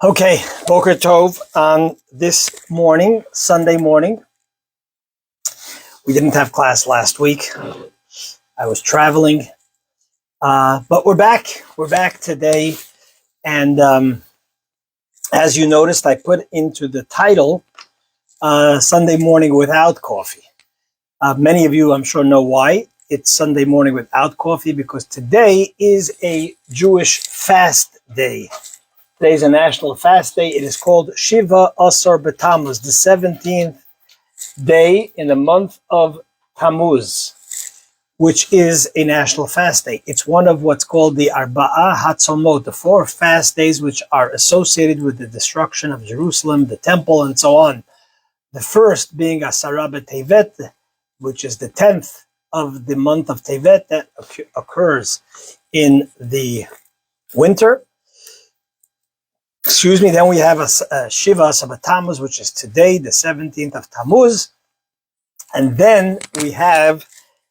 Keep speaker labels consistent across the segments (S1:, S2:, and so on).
S1: Okay, Boker Tov on this morning, Sunday morning. We didn't have class last week. I was traveling, but we're back. We're back today. And as you noticed, I put into the title, Sunday Morning Without Coffee. Many of you, I'm sure, know why. It's Sunday morning without coffee because today is a Jewish fast day. Today is a national fast day. It is called Shiva Asar B'Tammuz, the 17th day in the month of Tammuz, which is a national fast day. It's one of what's called the Arba'a Hatzomot, the 4 fast days which are associated with the destruction of Jerusalem, the temple, and so on. The first being Asara B'Tevet, which is the 10th of the month of Tevet, that occurs in the winter. Then we have a Shiva Asar B'Tammuz, which is today, the 17th of Tammuz. And then we have,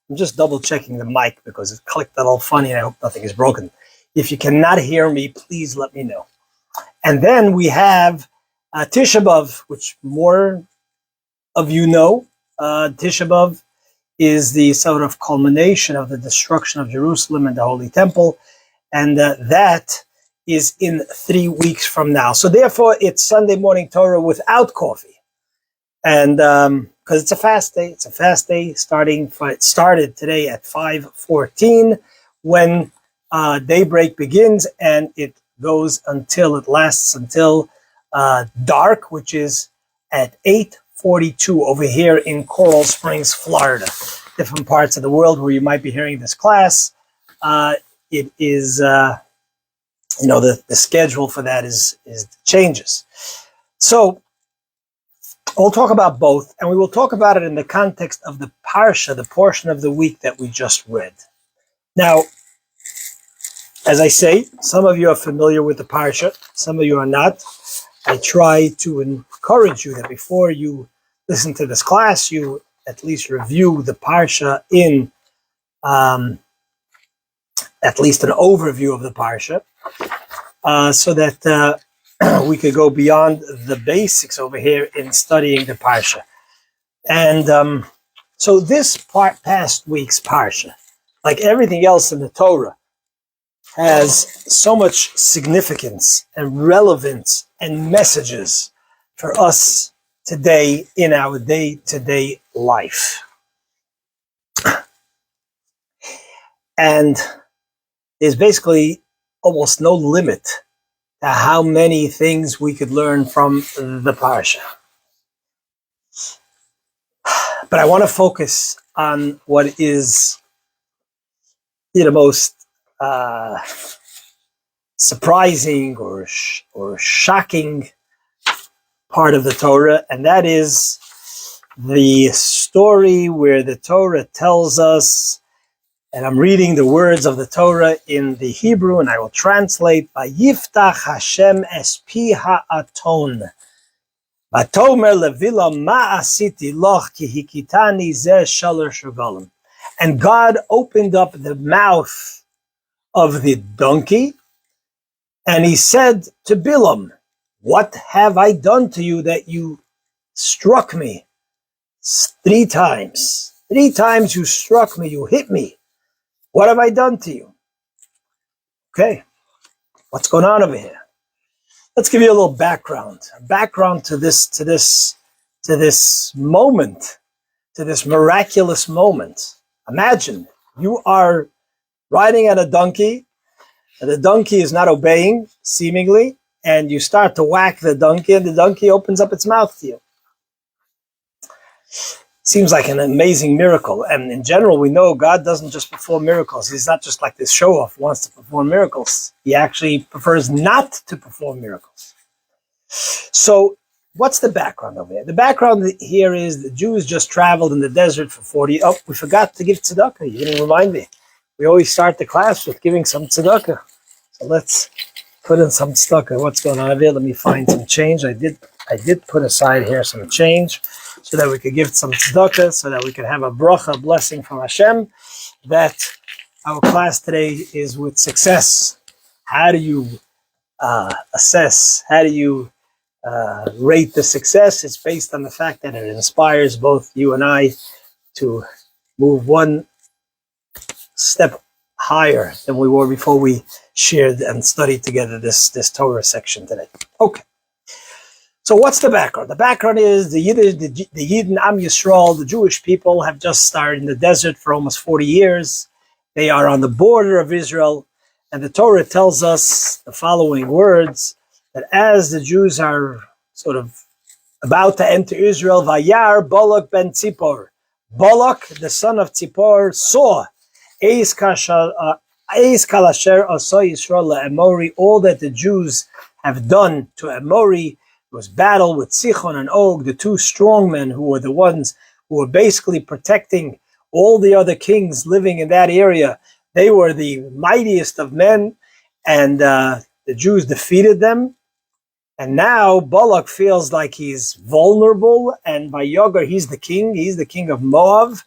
S1: I'm just double checking the mic because it clicked a little funny and I hope nothing is broken. If you cannot hear me, please let me know. And then we have Tisha B'Av, which more of you know. Tisha B'Av is the sort of culmination of the destruction of Jerusalem and the Holy Temple. And that is in 3 weeks from now. So therefore, it's Sunday morning Torah without coffee. And because it's a fast day. It's a fast day it started today at 5:14 when daybreak begins, and it lasts until dark, which is at 8:42 over here in Coral Springs, Florida. Different parts of the world where you might be hearing this class. It is, the schedule for that is changes. So we'll talk about both, and we will talk about it in the context of the Parsha, the portion of the week that we just read. Now, as I say, some of you are familiar with the Parsha, some of you are not. I try to encourage you that before you listen to this class, you at least review the Parsha in at least an overview of the Parsha, so that we could go beyond the basics over here in studying the Parsha. And so this past week's Parsha, like everything else in the Torah, has so much significance and relevance and messages for us today in our day-to-day life. And there's basically almost no limit to how many things we could learn from the Parsha. But I want to focus on what is the most surprising or shocking part of the Torah, and that is the story where the Torah tells us, and I'm reading the words of the Torah in the Hebrew, and I will translate, Vayiftach Hashem es pi ha'aton, vatomer levila ma asiti loch ki hikitani zeh shalosh regalim. And God opened up the mouth of the donkey, and he said to Bilam, what have I done to you that you struck me 3 times? 3 times you struck me, you hit me. What have I done to you? Okay, what's going on over here? Let's give you a little background to this moment, to this miraculous moment. Imagine you are riding on a donkey, and the donkey is not obeying, seemingly, and you start to whack the donkey, and the donkey opens up its mouth to you. Seems like an amazing miracle. And in general, we know God doesn't just perform miracles. He's not just like this show-off, wants to perform miracles. He actually prefers not to perform miracles. So what's the background over here? The background here is the Jews just traveled in the desert for 40. Oh, we forgot to give tzedakah. You didn't remind me. We always start the class with giving some tzedakah. So let's put in some tzedakah. What's going on over here? Let me find some change. I did put aside here some change, so that we could give some tzedakah, so that we could have a bracha, blessing from Hashem, that our class today is with success. How do you assess? How do you rate the success? It's based on the fact that it inspires both you and I to move one step higher than we were before we shared and studied together this Torah section today. Okay. So what's the background? The background is the Yidden Am Yisrael, the Jewish people, have just started in the desert for almost 40 years. They are on the border of Israel. And the Torah tells us the following words, that as the Jews are sort of about to enter Israel, Vayar Balak ben Tzipor. Balak, the son of Tzipor, saw Eis Kalasher Asay Yisrael Emori, all that the Jews have done to Emori. It was battle with Sichon and Og, the two strong men who were the ones who were basically protecting all the other kings living in that area. They were the mightiest of men, and the Jews defeated them. And now Balak feels like he's vulnerable, and Vayogar, he's the king of Moab.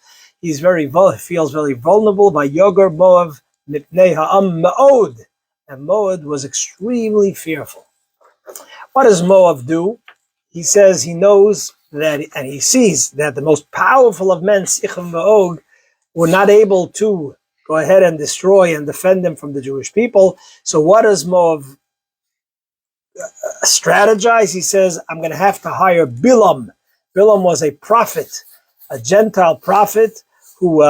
S1: Feels very vulnerable. Vayogar Moab mipnei ha'am ma'od, and Moab was extremely fearful. What does Moab do? He says he knows that, and he sees that the most powerful of men, Sichon and Og, were not able to go ahead and destroy and defend them from the Jewish people. So what does Moab strategize? He says, I'm going to have to hire Bilam. Bilam was a prophet, a Gentile prophet who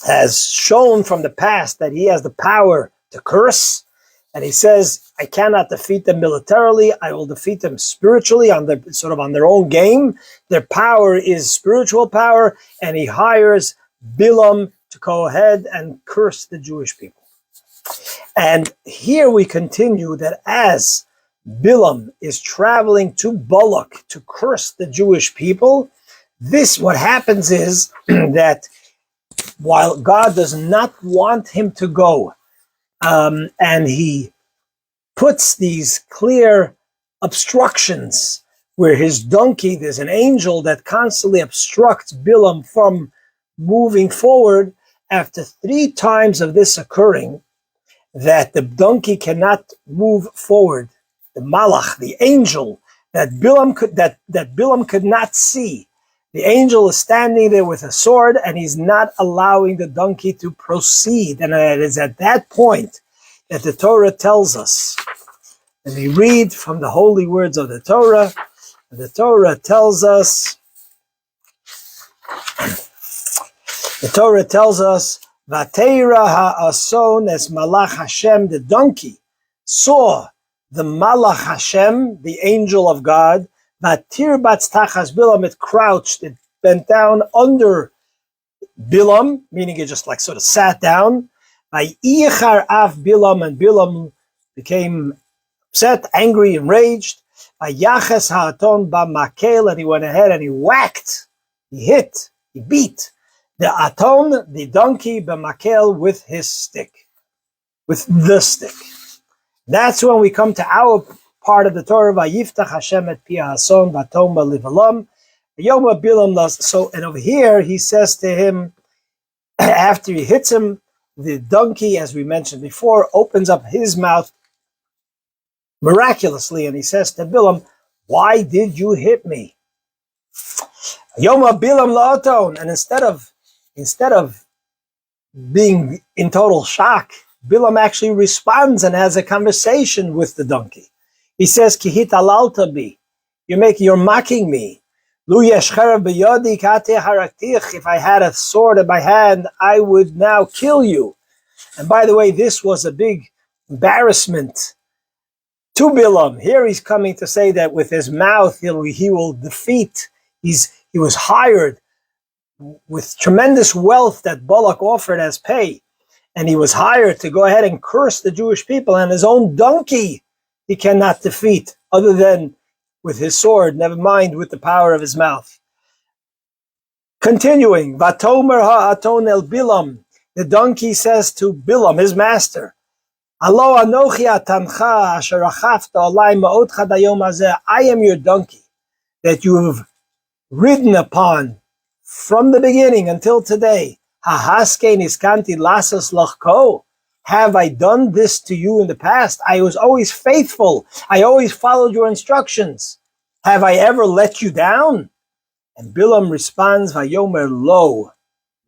S1: has shown from the past that he has the power to curse. And he says, I cannot defeat them militarily. I will defeat them spiritually, on their own game. Their power is spiritual power. And he hires Bilam to go ahead and curse the Jewish people. And here we continue that as Bilam is traveling to Balak to curse the Jewish people, what happens is that while God does not want him to go, and he puts these clear obstructions where his donkey, there's an angel that constantly obstructs Bilam from moving forward. After 3 times of this occurring, that the donkey cannot move forward, the malach, the angel that Bilam could not see, the angel is standing there with a sword, and he's not allowing the donkey to proceed. And it is at that point that the Torah tells us, and we read from the holy words of the Torah. The Torah tells us, Vateira ha'ason es malach Hashem, the donkey saw the malach Hashem, the angel of God. Vatir batz tachas Bilam, it crouched, it bent down under Bilam, meaning it just like sort of sat down. Vayichar af Bilam, and Bilam became upset, angry, enraged. Vayaches ha'aton ba'makel, and he went ahead and he whacked, he hit, he beat the aton, the donkey, b'makel, with his stick, with the stick. That's when we come to our part of the Torah. Vayiftach Hashem et pi ha'ason v'aton b'livalam. Yoma Bilam lost. So, and over here he says to him, after he hits him, the donkey, as we mentioned before, opens up his mouth miraculously, and he says to Bilam, "Why did you hit me?" Yoma Bilam la'aton, and instead of being in total shock, Bilam actually responds and has a conversation with the donkey. He says, Kihit alalta bi, you're mocking me. Lu yeshcherav b'yodi kate haraktich, if I had a sword in my hand, I would now kill you. And by the way, this was a big embarrassment to Bilam. Here he's coming to say that with his mouth he will defeat. He was hired with tremendous wealth that Balak offered as pay, and he was hired to go ahead and curse the Jewish people, and his own donkey he cannot defeat other than with his sword, never mind with the power of his mouth. Continuing, Vatomer ha'aton el Bilam, the donkey says to Bilam, his master, Alo anochi atancha asher achafta alai ma'od chad hayom hazeh, I am your donkey that you have ridden upon from the beginning until today. Hahaske niskanti lasas lachko. Have I done this to you in the past? I was always faithful. I always followed your instructions. Have I ever let you down? And Bilam responds, Vayomer lo,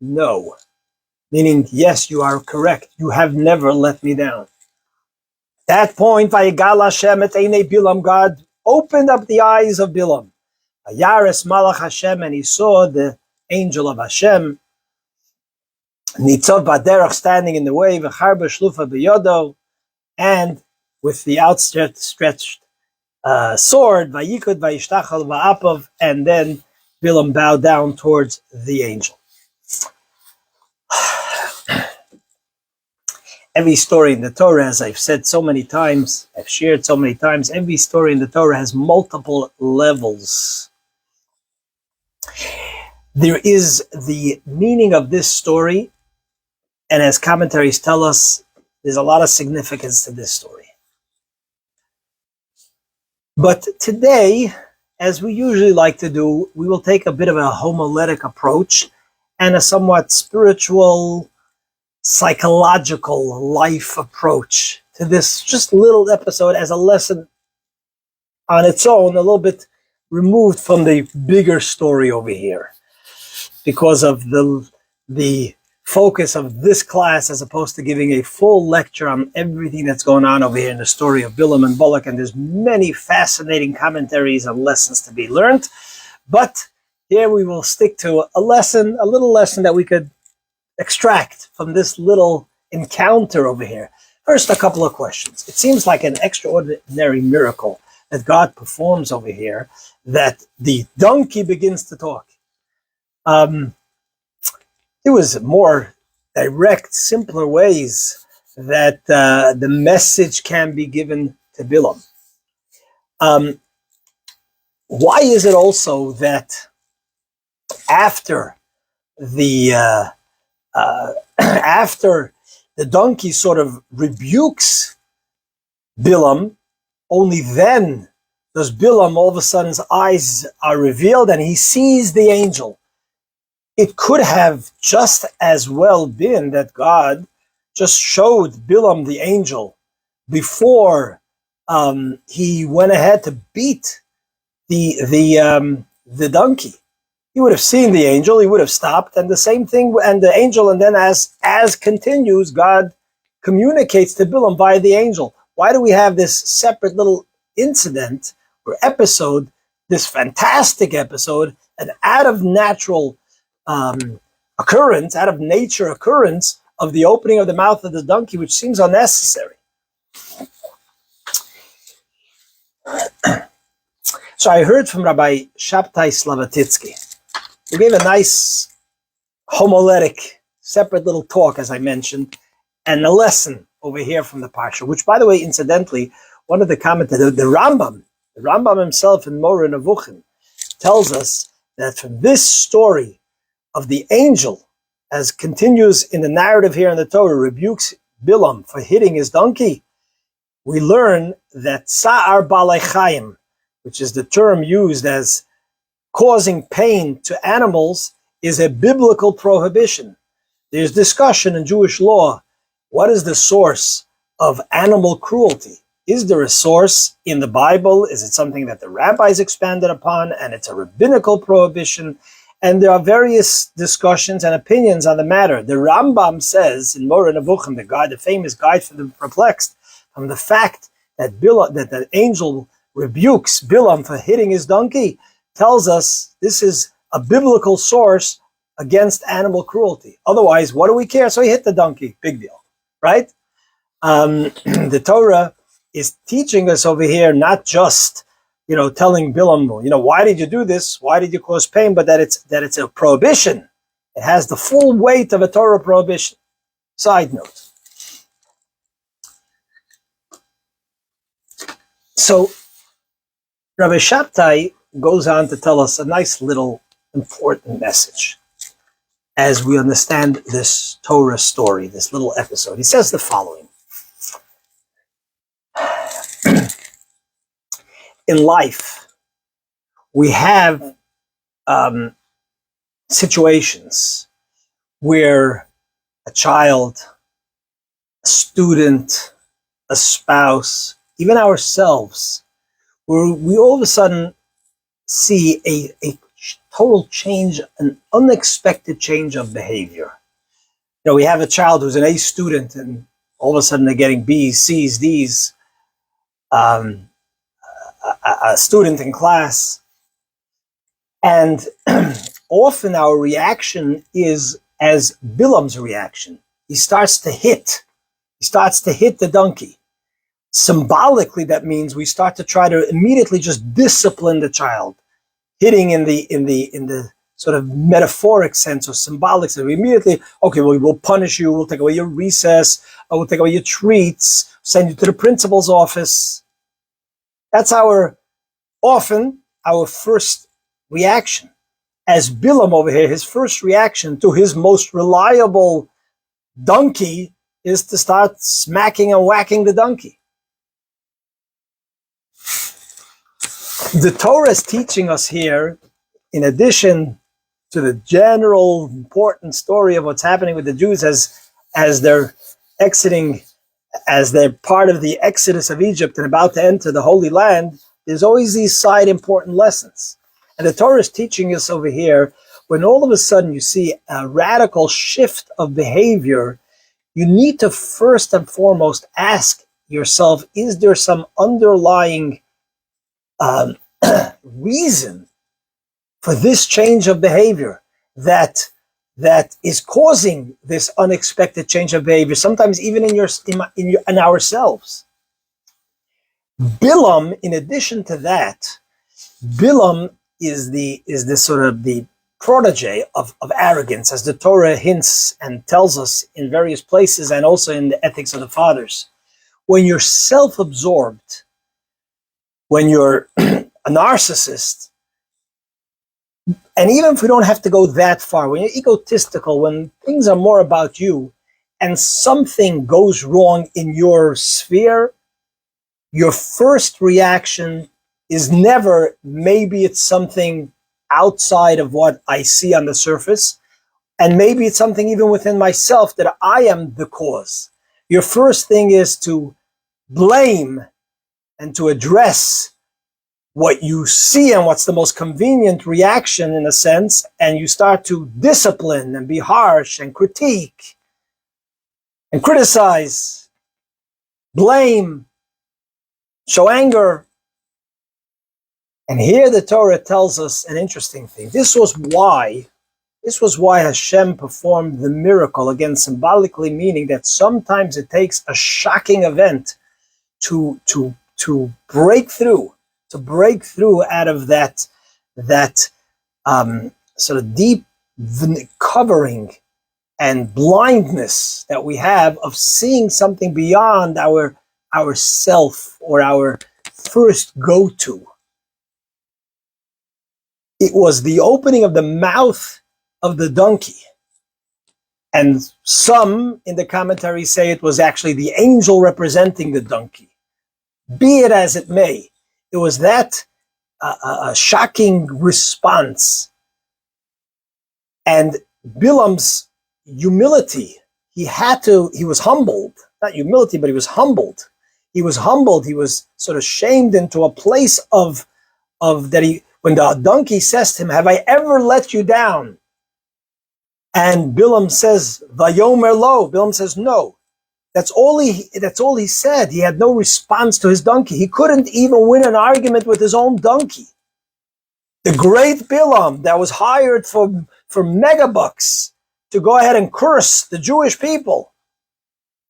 S1: no. Meaning, yes, you are correct. You have never let me down. At that point, Vayigal Hashem et einei Bilam, God opened up the eyes of Bilam. Vayares Malach Hashem, and he saw the angel of Hashem, Nitzav Baderach, standing in the way, V'char b'shlufa b'yodo, and with the outstretched sword, Vayikud Vayishtachal Va'apav, and then Bilam bowed down towards the angel. Every story in the Torah, as I've said so many times, I've shared so many times, every story in the Torah has multiple levels. There is the meaning of this story, and as commentaries tell us, there's a lot of significance to this story. But today, as we usually like to do, we will take a bit of a homiletic approach and a somewhat spiritual, psychological life approach to this just little episode as a lesson on its own, a little bit removed from the bigger story over here, because of the focus of this class, as opposed to giving a full lecture on everything that's going on over here in the story of Bilam and Balak. And there's many fascinating commentaries and lessons to be learned. But here we will stick to a lesson, a little lesson that we could extract from this little encounter over here. First, a couple of questions. It seems like an extraordinary miracle that God performs over here, that the donkey begins to talk. There was more direct, simpler ways that the message can be given to Bilam. Why is it also that after the donkey sort of rebukes Bilam, only then does Bilam, all of a sudden's eyes are revealed and he sees the angel? It could have just as well been that God just showed Bilam the angel before he went ahead to beat the donkey. He would have seen the angel, he would have stopped, and the same thing, and the angel, and then as continues, God communicates to Bilam via the angel. Why do we have this separate little incident or episode, this fantastic episode, an out of natural occurrence, out of nature occurrence of the opening of the mouth of the donkey, which seems unnecessary? So I heard from Rabbi Shabtai Slavatitsky, who gave a nice homiletic, separate little talk, as I mentioned, and a lesson over here from the Parsha, which, by the way, incidentally, one of the commentators, the Rambam himself in Moreh Nevuchim, tells us that from this story of the angel, as continues in the narrative here in the Torah, rebukes Bilam for hitting his donkey, we learn that Sa'ar Balei Chayim, which is the term used as causing pain to animals, is a biblical prohibition. There's discussion in Jewish law. What is the source of animal cruelty? Is there a source in the Bible? Is it something that the rabbis expanded upon and it's a rabbinical prohibition? And there are various discussions and opinions on the matter. The Rambam says in Moreh Nevuchim, the famous guide for the perplexed, from the fact that the angel rebukes Bilam for hitting his donkey, tells us this is a biblical source against animal cruelty. Otherwise, what do we care? So he hit the donkey. Big deal, right? The Torah is teaching us over here, not just, telling Bilam, why did you do this? Why did you cause pain? But that it's a prohibition. It has the full weight of a Torah prohibition. Side note. So Rabbi Shabtai goes on to tell us a nice little important message as we understand this Torah story, this little episode. He says the following. In life, we have situations where a child, a student, a spouse, even ourselves, where we all of a sudden see a total change, an unexpected change of behavior. You know, we have a child who's an A student, and all of a sudden they're getting B's, C's, D's. A student in class, and often our reaction is as Bilam's reaction. He starts to hit the donkey. Symbolically, that means we start to try to immediately just discipline the child, hitting in the sort of metaphoric sense or symbolic sense. We immediately, okay, well, we'll punish you, we'll take away your recess, or we'll take away your treats, send you to the principal's office. That's often our first reaction. As Bilam over here, his first reaction to his most reliable donkey is to start smacking and whacking the donkey. The Torah is teaching us here, in addition to the general important story of what's happening with the Jews as they're exiting, as they're part of the exodus of Egypt and about to enter the Holy Land, there's always these side important lessons. And the Torah is teaching us over here, when all of a sudden you see a radical shift of behavior, you need to first and foremost ask yourself, is there some underlying reason for this change of behavior that is causing this unexpected change of behavior, sometimes even in ourselves? Bilam, in addition to that, Bilam is the sort of the protege of arrogance, as the Torah hints and tells us in various places, and also in the Ethics of the Fathers. When you're self-absorbed, when you're a narcissist, and even if we don't have to go that far, when you're egotistical, when things are more about you, and something goes wrong in your sphere, your first reaction is never, maybe it's something outside of what I see on the surface, and maybe it's something even within myself that I am the cause. Your first thing is to blame and to address what you see and what's the most convenient reaction, in a sense, and you start to discipline and be harsh and critique and criticize, blame, show anger. And here the Torah tells us an interesting thing. This was why Hashem performed the miracle, again symbolically meaning that sometimes it takes a shocking event to break through out of that sort of deep covering and blindness that we have of seeing something beyond our self or our first go-to. It was the opening of the mouth of the donkey. And some in the commentary say it was actually the angel representing the donkey. Be it as it may, it was that shocking response. And Bilam's humility, he was humbled. Not humility, but he was humbled. He was humbled. He was sort of shamed into a place of that when the donkey says to him, "Have I ever let you down?" And Bilam says, "Vayomer lo." Bilam says, "No." That's all he said. He had no response to his donkey. He couldn't even win an argument with his own donkey. The great Bilam that was hired for megabucks to go ahead and curse the Jewish people.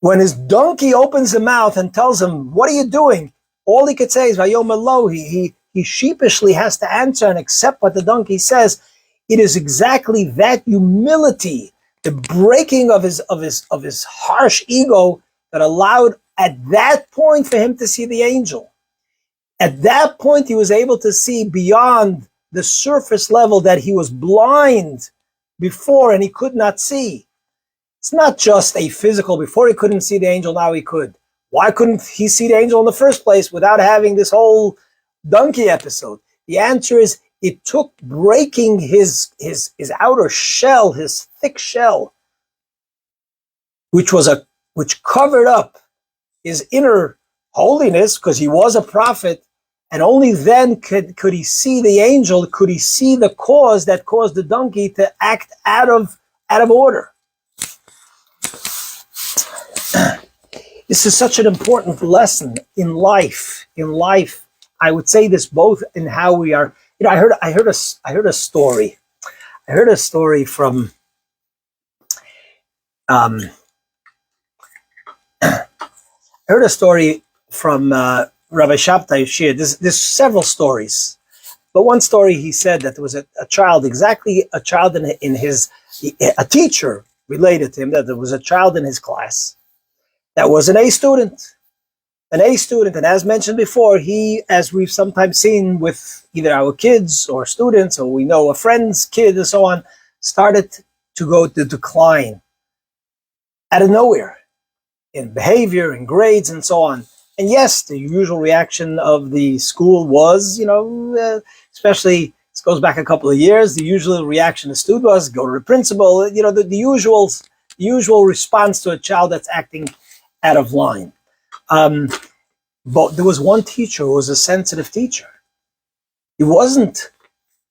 S1: When his donkey opens the mouth and tells him, "What are you doing?" all he could say is Vayomer lo. He sheepishly has to answer and accept what the donkey says. It is exactly that humility, the breaking of his harsh ego, that allowed at that point for him to see the angel. At that point, he was able to see beyond the surface level that he was blind before and he could not see. It's not just a physical, before he couldn't see the angel, now he could. Why couldn't he see the angel in the first place without having this whole donkey episode? The answer is, it took breaking his outer shell, his thick shell, which was a which covered up his inner holiness, because he was a prophet, and only then could he see the angel, could he see the cause that caused the donkey to act out of order. This is such an important lesson in life. In life, I would say this both in how we are. I heard a story. I heard a story from Rabbi Shabtai Yeshia. There's several stories, but one story he said that there was a child, exactly a child in his, a teacher related to him, that there was a child in his class that was an A student. And as mentioned before, he, as we've sometimes seen with either our kids or students, or we know a friend's kid and so on, started to go to decline out of nowhere in behavior, in grades, and so on. And yes, the usual reaction of the school was, especially, this goes back a couple of years, the usual reaction of the student was go to the principal, the usual response to a child that's acting out of line. But there was one teacher who was a sensitive teacher. He wasn't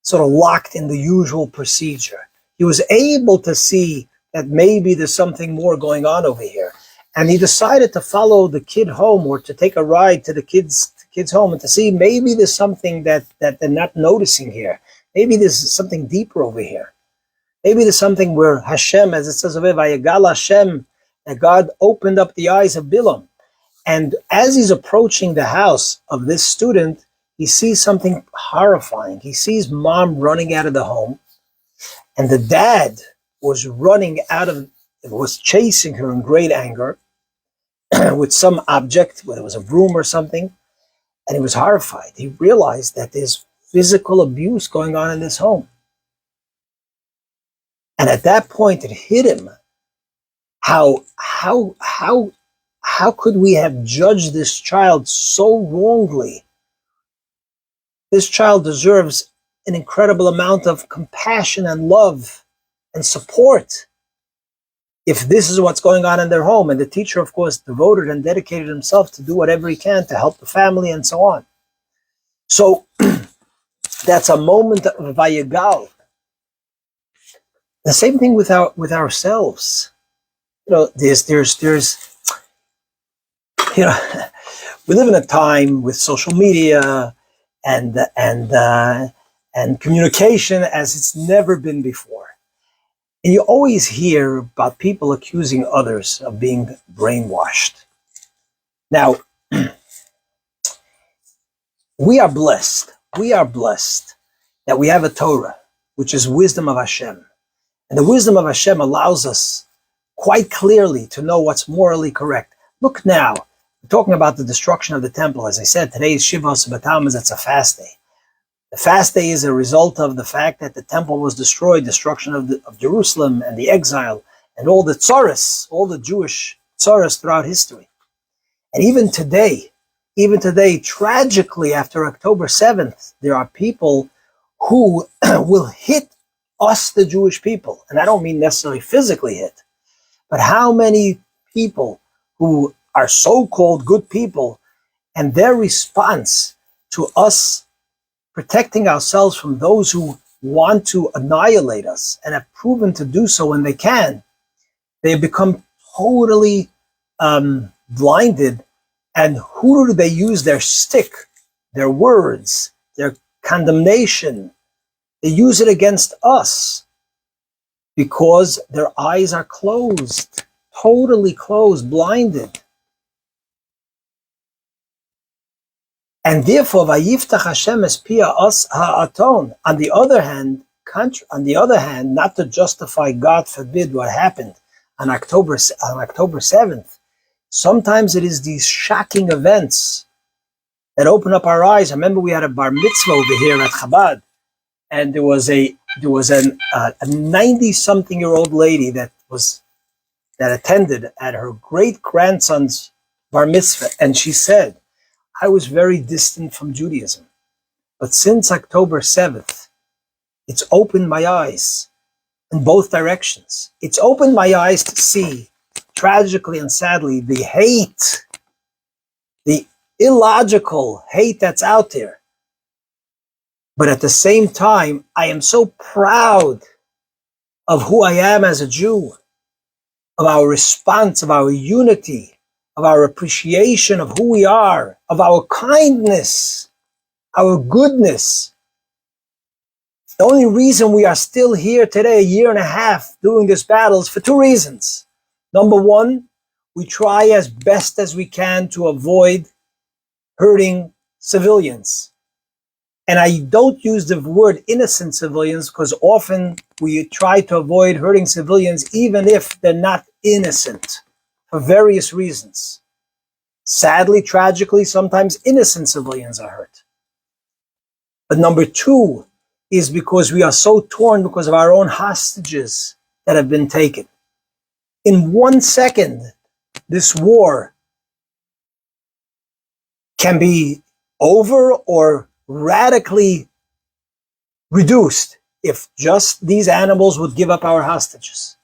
S1: sort of locked in the usual procedure. He was able to see that maybe there's something more going on over here. And he decided to follow the kid home, or to take a ride to the kid's home, and to see maybe there's something that they're not noticing here. Maybe there's something deeper over here. Maybe there's something where Hashem, as it says over Vayegal Hashem, that God opened up the eyes of Bilam. And as he's approaching the house of this student, he sees something horrifying. He sees mom running out of the home, and the dad was chasing her in great anger with some object, whether it was a broom or something, and he was horrified. He realized that there's physical abuse going on in this home. And at that point, it hit him. How could we have judged this child so wrongly? This child deserves an incredible amount of compassion and love and support. If this is what's going on in their home, and the teacher, of course, devoted and dedicated himself to do whatever he can to help the family and so on. So that's a moment of Vayegal. The same thing with ourselves. There's we live in a time with social media and communication as it's never been before. And you always hear about people accusing others of being brainwashed. Now, we are blessed. We are blessed that we have a Torah, which is wisdom of Hashem. And the wisdom of Hashem allows us quite clearly to know what's morally correct. Look now, we're talking about the destruction of the temple. As I said, today is Shiva Sabbatamaz, it's a fast day. The fast day is a result of the fact that the temple was destroyed, destruction of Jerusalem and the exile, and all the tsaras, all the Jewish tsaras throughout history. And even today, tragically, after October 7th, there are people who will hit us, the Jewish people. And I don't mean necessarily physically hit, but how many people who are so-called good people, and their response to us protecting ourselves from those who want to annihilate us and have proven to do so when they can, they have become totally blinded. And who do they use their stick, their words, their condemnation? They use it against us because their eyes are closed, totally closed, blinded. And therefore, Vayiftach Hashem es pia us ha'aton. On the other hand, not to justify, God forbid, what happened on October 7th. Sometimes it is these shocking events that open up our eyes. I remember we had a bar mitzvah over here at Chabad, and there was a 90-something-year-old lady that attended at her great grandson's bar mitzvah, and she said, I was very distant from Judaism, but since October 7th, it's opened my eyes in both directions. It's opened my eyes to see tragically and sadly, the hate, the illogical hate that's out there. But at the same time, I am so proud of who I am as a Jew, of our response, of our unity, of our appreciation of who we are, of our kindness, our goodness. The only reason we are still here today, a year and a half, doing this battle is for two reasons. Number one, we try as best as we can to avoid hurting civilians. And I don't use the word innocent civilians because often we try to avoid hurting civilians even if they're not innocent for various reasons. Sadly, tragically, sometimes innocent civilians are hurt. But number two is because we are so torn because of our own hostages that have been taken. In 1 second, this war can be over or radically reduced if just these animals would give up our hostages.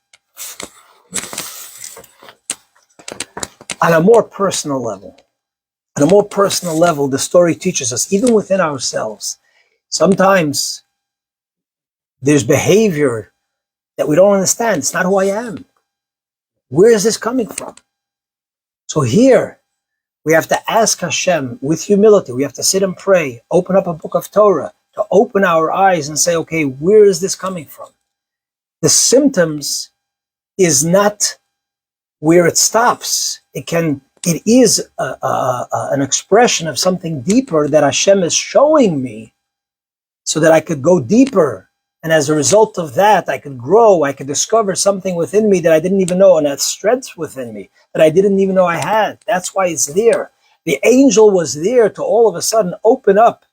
S1: On a more personal level, the story teaches us, even within ourselves, sometimes there's behavior that we don't understand. It's not who I am. Where is this coming from? So here, we have to ask Hashem with humility. We have to sit and pray, open up a book of Torah, to open our eyes and say, okay, where is this coming from? The symptoms is not where it stops. It is an expression of something deeper that Hashem is showing me so that I could go deeper. And as a result of that, I could grow, I could discover something within me that I didn't even know, and that strength within me that I didn't even know I had. That's why it's there. The angel was there to all of a sudden open up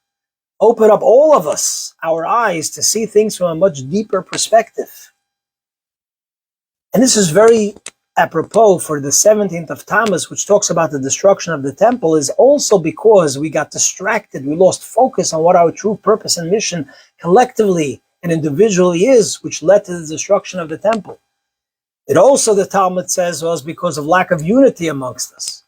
S1: all of us, our eyes, to see things from a much deeper perspective. And this is very apropos for the 17th of Tammuz, which talks about the destruction of the temple, is also because we got distracted. We lost focus on what our true purpose and mission collectively and individually is, which led to the destruction of the temple. It also, the Talmud says, was because of lack of unity amongst us.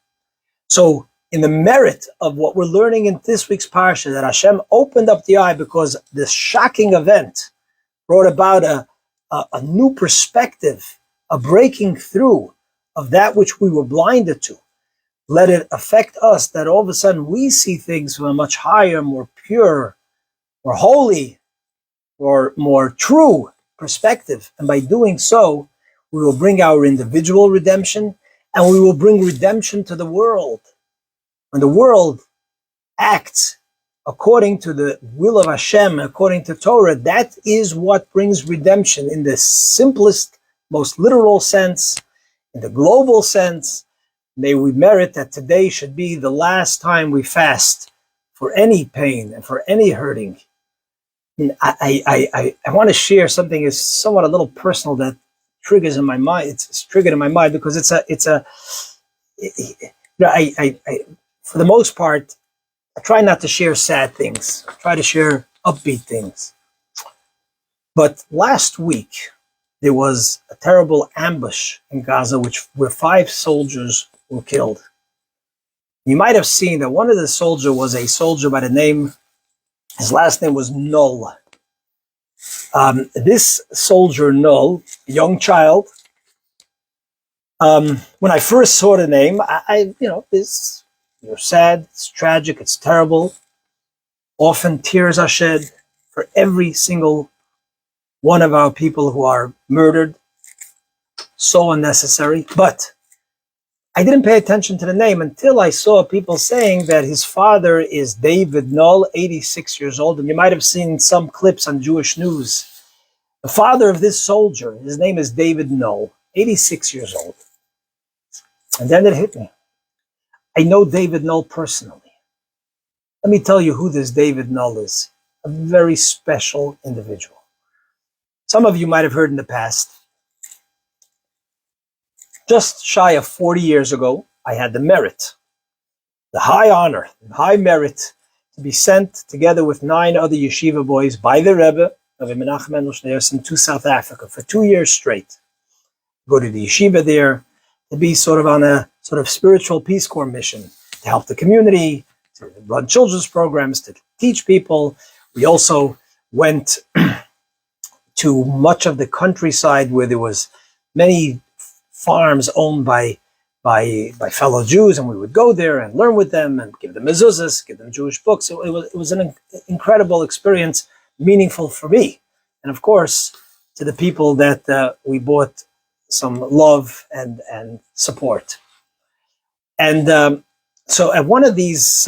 S1: So in the merit of what we're learning in this week's parsha, that Hashem opened up the eye because this shocking event brought about a new perspective, a breaking through of that which we were blinded to. Let it affect us that all of a sudden we see things from a much higher, more pure, more holy, or more true perspective. And by doing so, we will bring our individual redemption and we will bring redemption to the world. When the world acts according to the will of Hashem, according to Torah, that is what brings redemption in the simplest, most literal sense, in the global sense. May we merit that today should be the last time we fast for any pain and for any hurting. I want to share something is somewhat a little personal that triggers in my mind. It's triggered in my mind because for the most part, I try not to share sad things. I try to share upbeat things. But last week, there was a terrible ambush in Gaza, where 5 soldiers were killed. You might have seen that one of the soldiers was a soldier by the name, his last name was Null. This soldier, Null, a young child, when I first saw the name, you're sad, it's tragic, it's terrible. Often tears are shed for every single one of our people who are murdered. So unnecessary. But I didn't pay attention to the name until I saw people saying that his father is David Null, 86 years old. And you might have seen some clips on Jewish news. The father of this soldier, his name is David Null, 86 years old. And then it hit me. I know David Null personally. Let me tell you who this David Null is. A very special individual. Some of you might have heard in the past. Just shy of 40 years ago, I had the merit, the high honor, the high merit to be sent together with 9 other yeshiva boys by the Rebbe of Menachem Mendel Schneerson to South Africa for 2 years straight. Go to the yeshiva there, to be sort of on a sort of spiritual Peace Corps mission to help the community, to run children's programs, to teach people. We also went to much of the countryside where there was many farms owned by fellow Jews, and we would go there and learn with them and give them mezuzahs, give them Jewish books. It was an incredible experience, meaningful for me. And of course, to the people that we brought some love and support. And so at one of these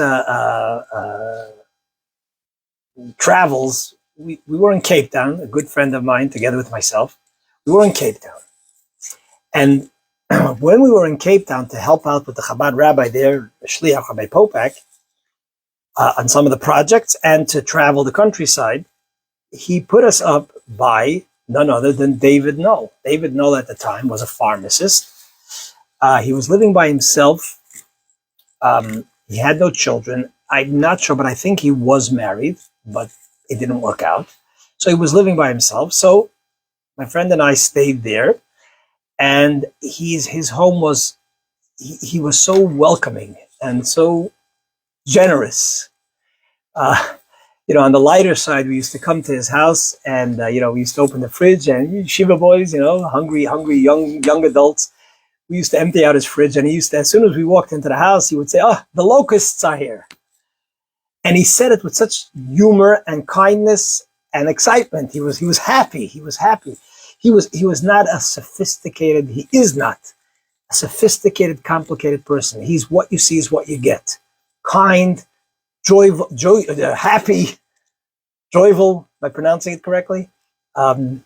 S1: travels, we were in Cape Town, a good friend of mine, together with myself. We were in Cape Town. And when we were in Cape Town to help out with the Chabad rabbi there, Shliach Rabbi Popak, on some of the projects and to travel the countryside, he put us up by none other than David Knoll. David Knoll at the time was a pharmacist. He was living by himself. He had no children. I'm not sure, but I think he was married, but it didn't work out. So he was living by himself. So my friend and I stayed there. And his home was, he was so welcoming and so generous. On the lighter side, we used to come to his house and, we used to open the fridge and Shiva boys, hungry young adults. We used to empty out his fridge and he used to, as soon as we walked into the house, he would say, "Oh, the locusts are here." And he said it with such humor and kindness and excitement. He was happy. He was happy. He is not a sophisticated, complicated person. He's what you see is what you get. Kind, joyful, happy, joyful, am I pronouncing it correctly? Upbeat.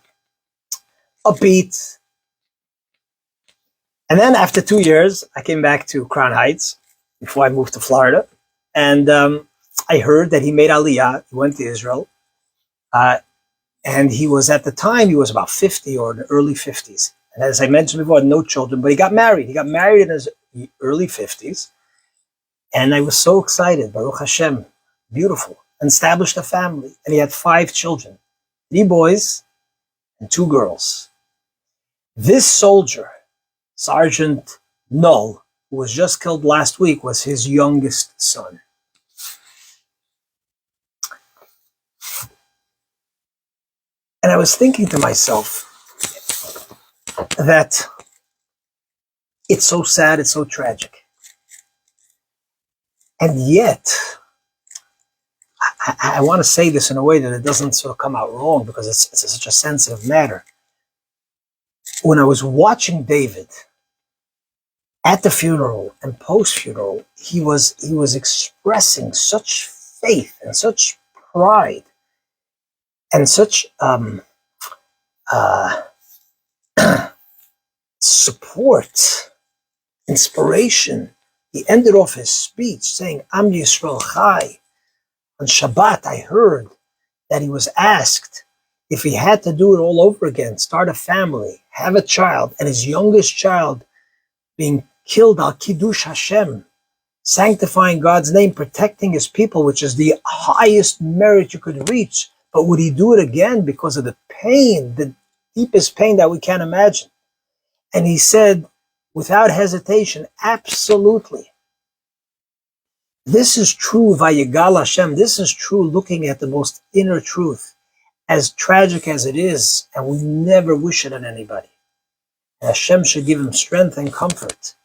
S1: And then after 2 years, I came back to Crown Heights before I moved to Florida. And I heard that he made Aliyah. He went to Israel. And he was, at the time, he was about 50 or in the early 50s. And as I mentioned before, no children, but he got married. He got married in his early 50s. And I was so excited, Baruch Hashem, beautiful, and established a family. And he had 5 children, 3 boys and 2 girls. This soldier, Sergeant Null, who was just killed last week, was his youngest son. And I was thinking to myself that it's so sad, it's so tragic. And yet, I want to say this in a way that it doesn't sort of come out wrong because it's such a sensitive matter. When I was watching David at the funeral and post-funeral, he was expressing such faith and such pride and such support, inspiration. He ended off his speech saying, "Am Yisrael Chai." On Shabbat, I heard that he was asked if he had to do it all over again, start a family, have a child, and his youngest child being killed al Kiddush Hashem, sanctifying God's name, protecting his people, which is the highest merit you could reach. But would he do it again because of the pain, the deepest pain that we can't imagine? And he said, without hesitation, absolutely. This is true, Vayigal Hashem. This is true looking at the most inner truth, as tragic as it is, and we never wish it on anybody. And Hashem should give him strength and comfort.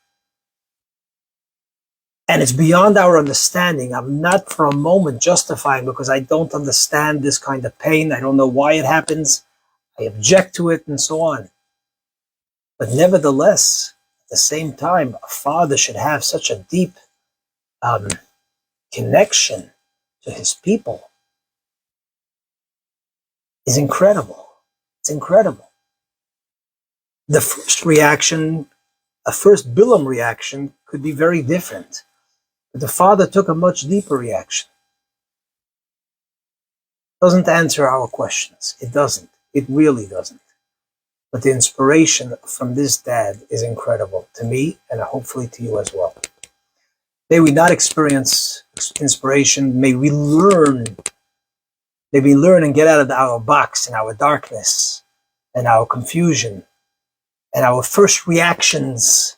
S1: And it's beyond our understanding. I'm not for a moment justifying because I don't understand this kind of pain. I don't know why it happens. I object to it and so on. But nevertheless, at the same time, a father should have such a deep connection to his people. Is incredible. It's incredible. The first reaction, a first Bilam reaction, could be very different. But the father took a much deeper reaction. Doesn't answer our questions. It doesn't. It really doesn't. But the inspiration from this dad is incredible to me and hopefully to you as well. May we not experience inspiration. May we learn. May we learn and get out of our box and our darkness and our confusion and our first reactions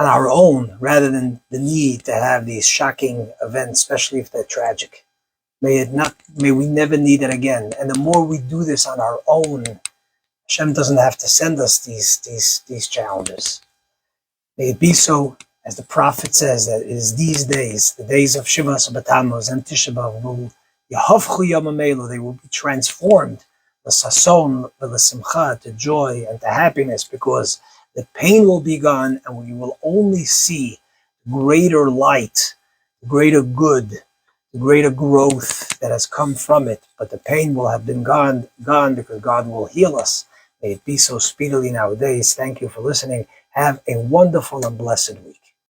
S1: on our own, rather than the need to have these shocking events, especially if they're tragic. May we never need it again. And the more we do this on our own, Hashem doesn't have to send us these challenges. May it be so, as the prophet says, that it is these days, the days of Shivas B'Tammuz and Tisha B'Av, Yahavchu Yamamelu, they will be transformed, l'sason, l'simcha, to joy and to happiness, because the pain will be gone, and we will only see greater light, greater good, greater growth that has come from it. But the pain will have been gone because God will heal us. May it be so speedily nowadays. Thank you for listening. Have a wonderful and blessed week.